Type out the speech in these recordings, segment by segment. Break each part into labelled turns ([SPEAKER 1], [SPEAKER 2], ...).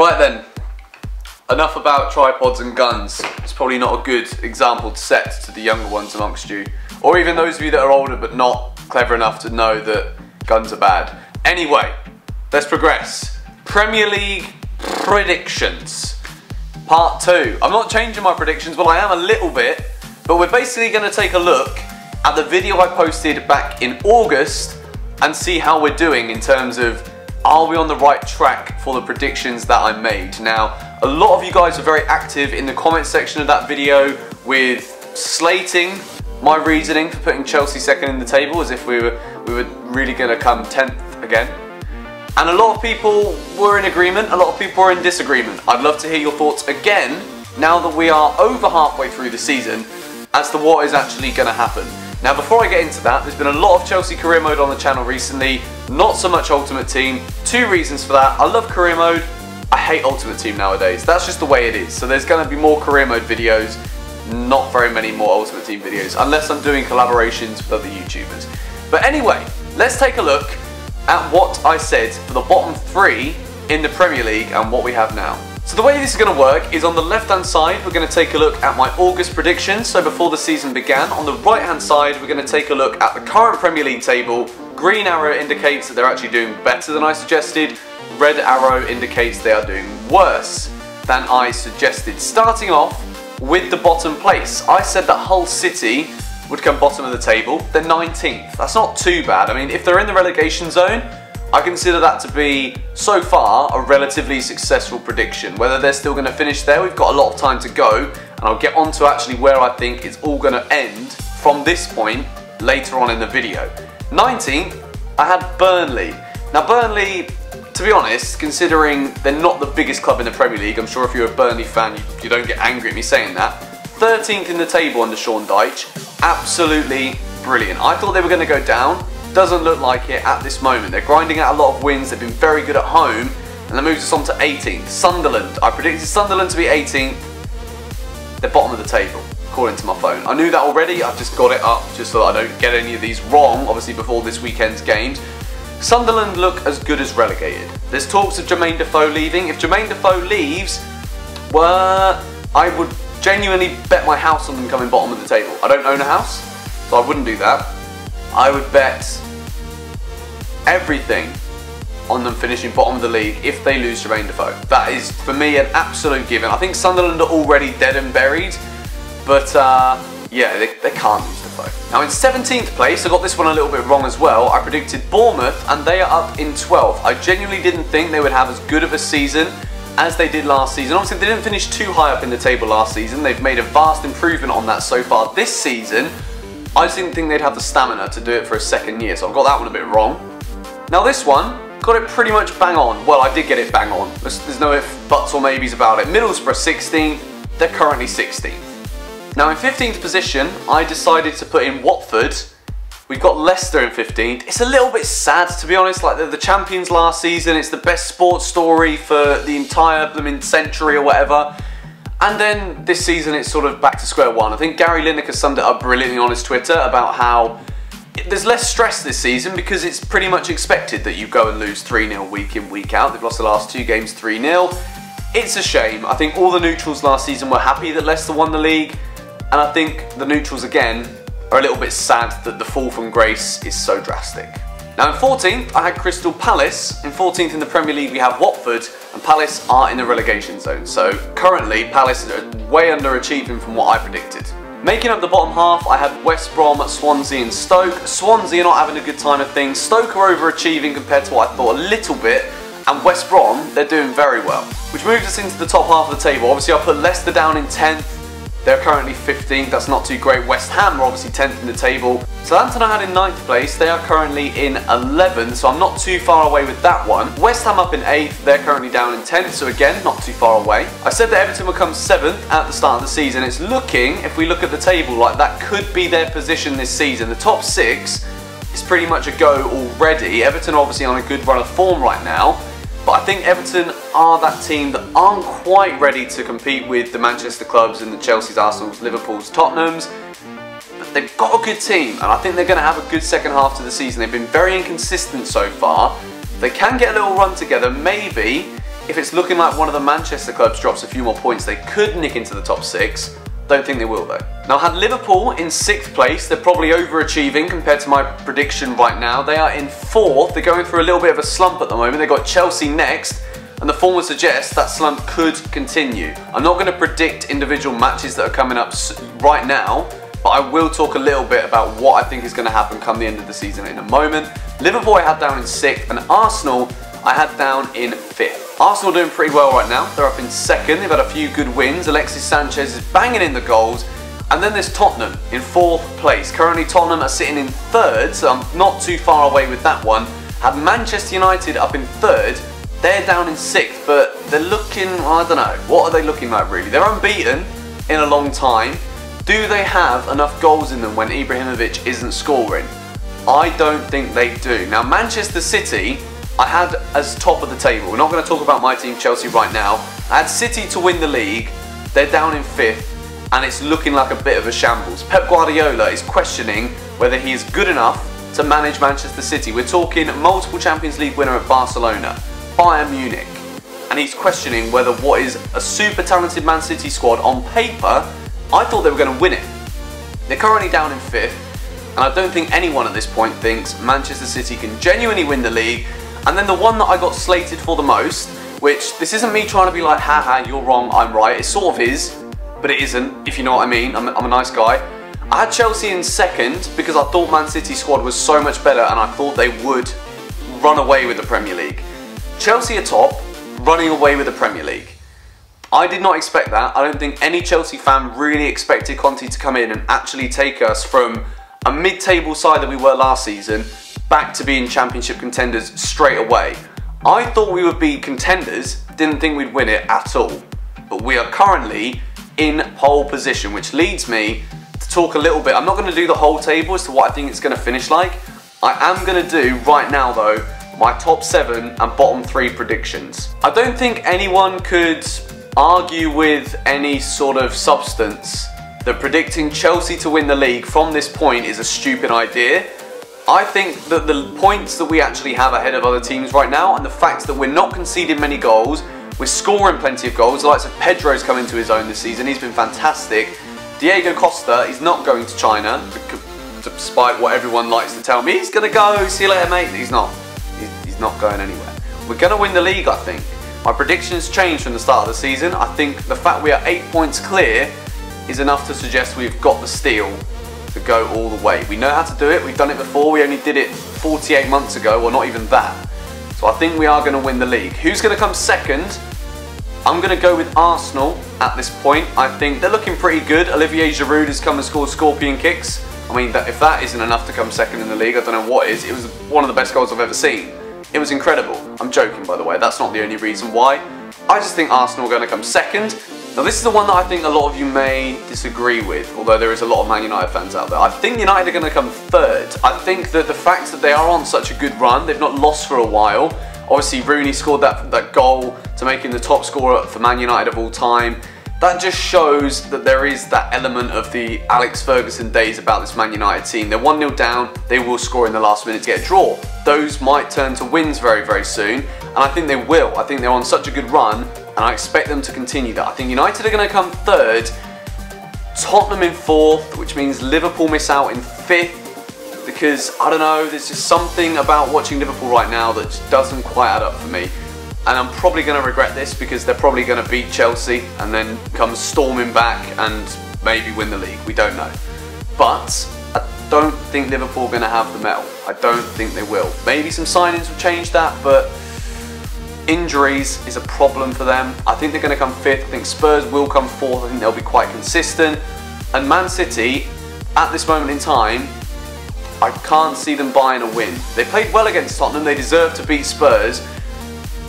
[SPEAKER 1] Right then, enough about tripods and guns. It's probably not a good example to set to the younger ones amongst you, or even those of you that are older but not clever enough to know that guns are bad. Anyway, let's progress. Premier League predictions. Part 2. I'm not changing my predictions, well I am a little bit, but we're basically going to take a look at the video I posted back in August and see how we're doing in terms of are we on the right track for the predictions that I made. Now, a lot of you guys are very active in the comment section of that video with slating my reasoning for putting Chelsea second in the table as if we were really going to come 10th again. And a lot of people were in agreement, a lot of people were in disagreement. I'd love to hear your thoughts again, now that we are over halfway through the season, as to what is actually going to happen. Now before I get into that, there's been a lot of Chelsea career mode on the channel recently, not so much Ultimate Team. Two reasons for that. I love career mode, I hate Ultimate Team nowadays. That's just the way it is. So there's going to be more career mode videos, not very many more Ultimate Team videos, unless I'm doing collaborations with other YouTubers. But anyway, let's take a look at what I said for the bottom 3 in the Premier League and what we have now. So the way this is going to work is on the left hand side we're going to take a look at my August predictions, so before the season began. On the right hand side we're going to take a look at the current Premier League table. Green arrow indicates that they're actually doing better than I suggested. Red arrow indicates they are doing worse than I suggested. Starting off with the bottom place. I said that Hull City would come bottom of the table. They're 19th. That's not too bad. I mean, if they're in the relegation zone, I consider that to be, so far, a relatively successful prediction. Whether they're still going to finish there, we've got a lot of time to go, and I'll get on to actually where I think it's all going to end from this point later on in the video. 19th, I had Burnley. Now Burnley, to be honest, considering they're not the biggest club in the Premier League, I'm sure if you're a Burnley fan, you don't get angry at me saying that. 13th in the table under Sean Dyche, absolutely brilliant. I thought they were going to go down. Doesn't look like it at this moment. They're grinding out a lot of wins, they've been very good at home, and that moves us on to 18th. Sunderland, I predicted Sunderland to be 18th. They're bottom of the table, according to my phone. I knew that already, I've just got it up just so that I don't get any of these wrong, obviously before this weekend's games. Sunderland look as good as relegated. There's talks of Jermaine Defoe leaving. If Jermaine Defoe leaves, well, I would genuinely bet my house on them coming bottom of the table. I don't own a house, so I wouldn't do that. I would bet everything on them finishing bottom of the league if they lose Jermaine Defoe. That is, for me, an absolute given. I think Sunderland are already dead and buried, but yeah, they can't lose Defoe. Now in 17th place, I got this one a little bit wrong as well. I predicted Bournemouth, and they are up in 12th. I genuinely didn't think they would have as good of a season as they did last season. Obviously, they didn't finish too high up in the table last season. They've made a vast improvement on that so far this season. I just didn't think they'd have the stamina to do it for a second year, so I've got that one a bit wrong. Now this one, got it pretty much bang on. Well, I did get it bang on. There's no ifs, buts or maybes about it. Middlesbrough 16th, they're currently 16th. Now in 15th position, I decided to put in Watford. We've got Leicester in 15th. It's a little bit sad, to be honest. Like, they're the champions last season. It's the best sports story for the entire blooming century or whatever. And then this season it's sort of back to square one. I think Gary Lineker summed it up brilliantly on his Twitter about how there's less stress this season because it's pretty much expected that you go and lose 3-0 week in, week out. They've lost the last 2 games 3-0. It's a shame. I think all the neutrals last season were happy that Leicester won the league, and I think the neutrals again are a little bit sad that the fall from grace is so drastic. Now in 14th, I had Crystal Palace. In 14th in the Premier League, we have Watford, and Palace are in the relegation zone. So currently, Palace are way underachieving from what I predicted. Making up the bottom half, I had West Brom, Swansea and Stoke. Swansea are not having a good time of things. Stoke are overachieving compared to what I thought a little bit. And West Brom, they're doing very well. Which moves us into the top half of the table. Obviously, I put Leicester down in 10th. They're currently 15th, that's not too great. West Ham are obviously 10th in the table. Southampton I had in 9th place, they are currently in 11th, so I'm not too far away with that one. West Ham up in 8th, they're currently down in 10th, so again, not too far away. I said that Everton would come 7th at the start of the season. It's looking, if we look at the table, like that could be their position this season. The top 6 is pretty much a go already. Everton are obviously on a good run of form right now. But I think Everton are that team that aren't quite ready to compete with the Manchester clubs and the Chelsea's, Arsenal's, Liverpool's, Tottenham's. But they've got a good team, and I think they're going to have a good second half to the season. They've been very inconsistent so far. They can get a little run together. Maybe if it's looking like one of the Manchester clubs drops a few more points, they could nick into the top 6. Don't think they will though. Now, I had Liverpool in 6th place. They're probably overachieving compared to my prediction right now. They are in 4th. They're going through a little bit of a slump at the moment. They've got Chelsea next, and the form would suggest that slump could continue. I'm not going to predict individual matches that are coming up right now, but I will talk a little bit about what I think is going to happen come the end of the season in a moment. Liverpool I had down in 6th, and Arsenal I had down in 5th. Arsenal doing pretty well right now. They're up in 2nd. They've had a few good wins. Alexis Sanchez is banging in the goals. And then there's Tottenham in 4th place. Currently Tottenham are sitting in 3rd, so I'm not too far away with that one. Had Manchester United up in 3rd. They're down in 6th, but they're looking, I don't know, what are they looking like really? They're unbeaten in a long time. Do they have enough goals in them when Ibrahimovic isn't scoring? I don't think they do. Now, Manchester City I had as top of the table. We're not going to talk about my team Chelsea right now. I had City to win the league. They're down in 5th, and it's looking like a bit of a shambles. Pep Guardiola is questioning whether he is good enough to manage Manchester City. We're talking multiple Champions League winner at Barcelona, Bayern Munich, and he's questioning whether what is a super talented Man City squad on paper, I thought they were going to win it. They're currently down in 5th, and I don't think anyone at this point thinks Manchester City can genuinely win the league. And then the one that I got slated for the most, which this isn't me trying to be like, haha, you're wrong, I'm right. It sort of is, but it isn't, if you know what I mean. I'm a nice guy. I had Chelsea in 2nd because I thought Man City's squad was so much better and I thought they would run away with the Premier League. Chelsea are top, running away with the Premier League. I did not expect that. I don't think any Chelsea fan really expected Conte to come in and actually take us from a mid-table side that we were last season back to being championship contenders straight away. I thought we would be contenders, didn't think we'd win it at all. But we are currently in pole position, which leads me to talk a little bit. I'm not going to do the whole table as to what I think it's going to finish like. I am going to do, right now though, my top 7 and bottom 3 predictions. I don't think anyone could argue with any sort of substance that predicting Chelsea to win the league from this point is a stupid idea. I think that the points that we actually have ahead of other teams right now, and the fact that we're not conceding many goals, we're scoring plenty of goals. The likes of Pedro's come into his own this season. He's been fantastic. Diego Costa is not going to China, despite what everyone likes to tell me. He's going to go, see you later mate. He's not. He's not going anywhere. We're going to win the league, I think. My predictions changed from the start of the season. I think the fact we are 8 points clear is enough to suggest we've got the steal to go all the way. We know how to do it. We've done it before. We only did it 48 months ago, or not even that. So I think we are going to win the league. Who's going to come 2nd? I'm going to go with Arsenal at this point. I think they're looking pretty good. Olivier Giroud has come and scored scorpion kicks. I mean, if that isn't enough to come 2nd in the league, I don't know what is. It was one of the best goals I've ever seen. It was incredible. I'm joking, by the way. That's not the only reason why. I just think Arsenal are going to come 2nd. Now this is the one that I think a lot of you may disagree with, although there is a lot of Man United fans out there. I think United are going to come 3rd. I think that the fact that they are on such a good run, they've not lost for a while. Obviously Rooney scored that goal to make him the top scorer for Man United of all time. That just shows that there is that element of the Alex Ferguson days about this Man United team. They're 1-0 down, they will score in the last minute to get a draw. Those might turn to wins very, very soon, and I think they will. I think they're on such a good run, and I expect them to continue that. I think United are going to come 3rd, Tottenham in 4th, which means Liverpool miss out in 5th, because, I don't know, there's just something about watching Liverpool right now that just doesn't quite add up for me. And I'm probably going to regret this because they're probably going to beat Chelsea and then come storming back and maybe win the league. We don't know. But I don't think Liverpool are going to have the medal. I don't think they will. Maybe some signings will change that, but injuries is a problem for them. I think they're going to come 5th. I think Spurs will come 4th. I think they'll be quite consistent. And Man City, at this moment in time, I can't see them buying a win. They played well against Tottenham. They deserve to beat Spurs.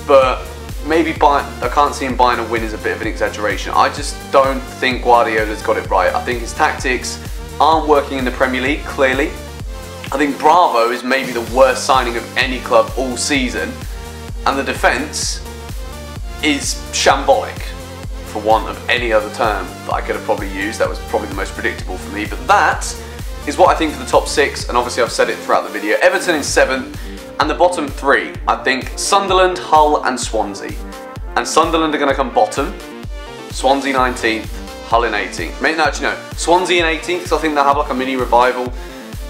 [SPEAKER 1] But maybe I can't see him buying a win is a bit of an exaggeration. I just don't think Guardiola's got it right. I think his tactics aren't working in the Premier League, clearly. I think Bravo is maybe the worst signing of any club all season. And the defence is shambolic, for want of any other term that I could have probably used. That was probably the most predictable for me. But that is what I think for the top 6, and obviously I've said it throughout the video. Everton in 7th. And the bottom 3, I think Sunderland, Hull and Swansea. and Sunderland are going to come bottom, Swansea 19th, Hull in 18th. Maybe, no, actually no, Swansea in 18th, because I think they'll have like a mini revival,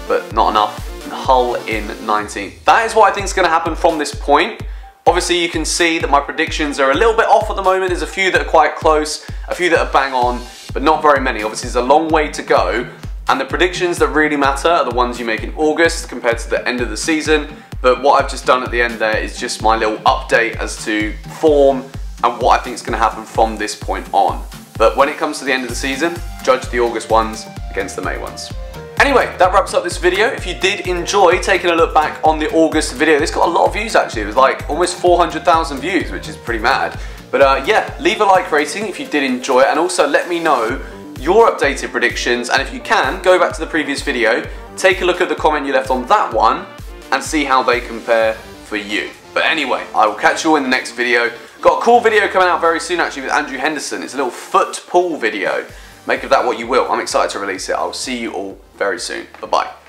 [SPEAKER 1] but not enough, and Hull in 19th. That is what I think is going to happen from this point. Obviously you can see that my predictions are a little bit off at the moment. There's a few that are quite close, a few that are bang on, but not very many. Obviously there's a long way to go, and the predictions that really matter are the ones you make in August compared to the end of the season. But what I've just done at the end there is just my little update as to form and what I think is going to happen from this point on. But when it comes to the end of the season, judge the August ones against the May ones. Anyway, that wraps up this video. If you did enjoy taking a look back on the August video, this got a lot of views actually. It was like almost 400,000 views, which is pretty mad. But yeah, leave a like rating if you did enjoy it, and also let me know your updated predictions, and if you can, go back to the previous video, take a look at the comment you left on that one, and see how they compare for you. But anyway, I will catch you all in the next video. Got a cool video coming out very soon actually with Andrew Henderson. It's a little foot pull video. Make of that what you will. I'm excited to release it. I'll see you all very soon. Bye-bye.